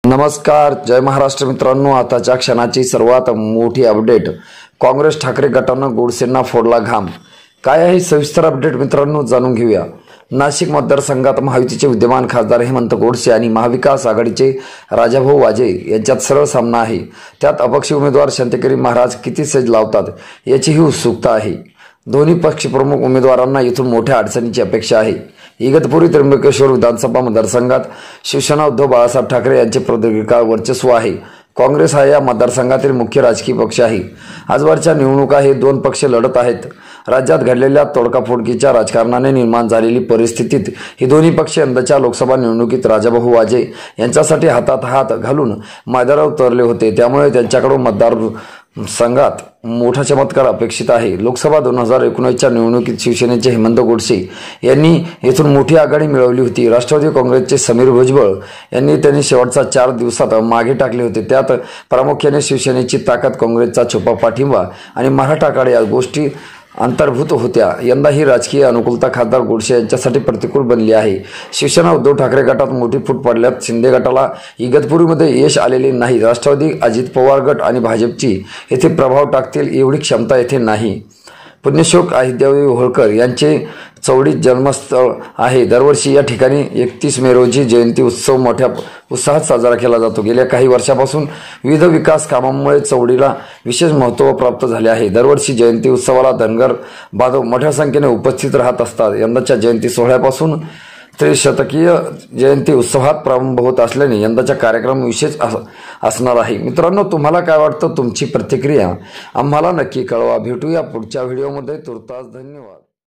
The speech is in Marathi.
नमस्कार, जय महाराष्ट्र मित्रांनो। आताच्या क्षणाची सर्वात मोठी अपडेट। काँग्रेस ठाकरे गटानं गोडसेंना फोडला घाम। काय आहे सविस्तर अपडेट मित्रांनो, जाणून घेऊया। नाशिक मतदारसंघात महायुतीचे विद्यमान खासदार हेमंत गोडसे आणि महाविकास आघाडीचे राजाभाऊ वाजे यांच्यात सरळ सामना आहे। त्यात अपक्ष उमेदवार शांतिगिरी महाराज किती सेज लावतात याचीही उत्सुकता आहे। दोन्ही पक्षप्रमुख उमेदवारांना इथून मोठ्या अडचणीची अपेक्षा आहे। इगतपुरी त्र्यंबकेश्वर विधानसभा मतदारसंघात शिवसेना उद्धव बाळासाहेब ठाकरे यांचे प्रदीर्घ वर्चस्व आहे। काँग्रेस हा या मतदारसंघातील मुख्य राजकीय पक्ष आहे। आजवरच्या निवडणुका हे दोन पक्ष लढत आहेत। राज्यात घडलेल्या तोडकाफोडकीच्या राजकारणाने निर्माण झालेली परिस्थितीत ही दोन्ही पक्ष यंदाच्या लोकसभा निवडणुकीत राजाभाऊ वाजे यांच्यासाठी हातात हात घालून मैदानावर उतरले होते। त्यामुळे त्यांच्याकडून मतदार संघात मोठा चमत्कार अपेक्षित आहे। लोकसभा 2019च्या निवडणुकीत शिवसेनेचे हेमंत गोडसे यांनी येथून मोठी आघाडी मिळवली होती। राष्ट्रवादी काँग्रेसचे समीर भुजबळ यांनी शेवटचा 4 दिवसात मागे टाकले होते। त्यात प्रामुख्याने शिवसेनेची ताकद, काँग्रेसचा छुपा पाठिंबा आणि मराठा आघाडी या गोष्टी अंतर्भूत होत्या। यंदा ही राजकीय अनुकूलता खासदार गोडसे यांच्यासाठी प्रतिकूल बनली आहे। शिवसेना उद्धव ठाकरे गटात मोठी फूट पडल्यात शिंदे गटाला इगतपुरीमध्ये यश आलेले नाही। राष्ट्रवादी, अजित पवार गट आणि भाजपची येथे प्रभाव टाकतील एवढी क्षमता येथे नाही। पुण्यश्लोक अहिल्यादेवी होळकर यांचे चौंडीत जन्मस्थळ आहे। दरवर्षी या ठिकाणी 31 मे रोजी जयंती उत्सव मोठ्या उत्साहात साजरा केला जातो। गेल्या काही वर्षापासून विविध विकास कामांमुळे चौंडीला विशेष महत्त्व प्राप्त झाले आहे। दरवर्षी जयंती उत्सवाला धनगर बांधव मोठ्या संख्येने उपस्थित राहत असतात। यंदाच्या जयंती सोहळ्यापासून त्रिशतकीय जयंती उत्सवात प्रारंभ होत असल्याने यंदाचा कार्यक्रम विशेष असणार आहे। मित्रांनो, तुम्हाला काय वाटतं? तुमची प्रतिक्रिया आम्हाला नक्की कळवा। भेटूया पुढच्या व्हिडिओमध्ये। तुर्तास धन्यवाद।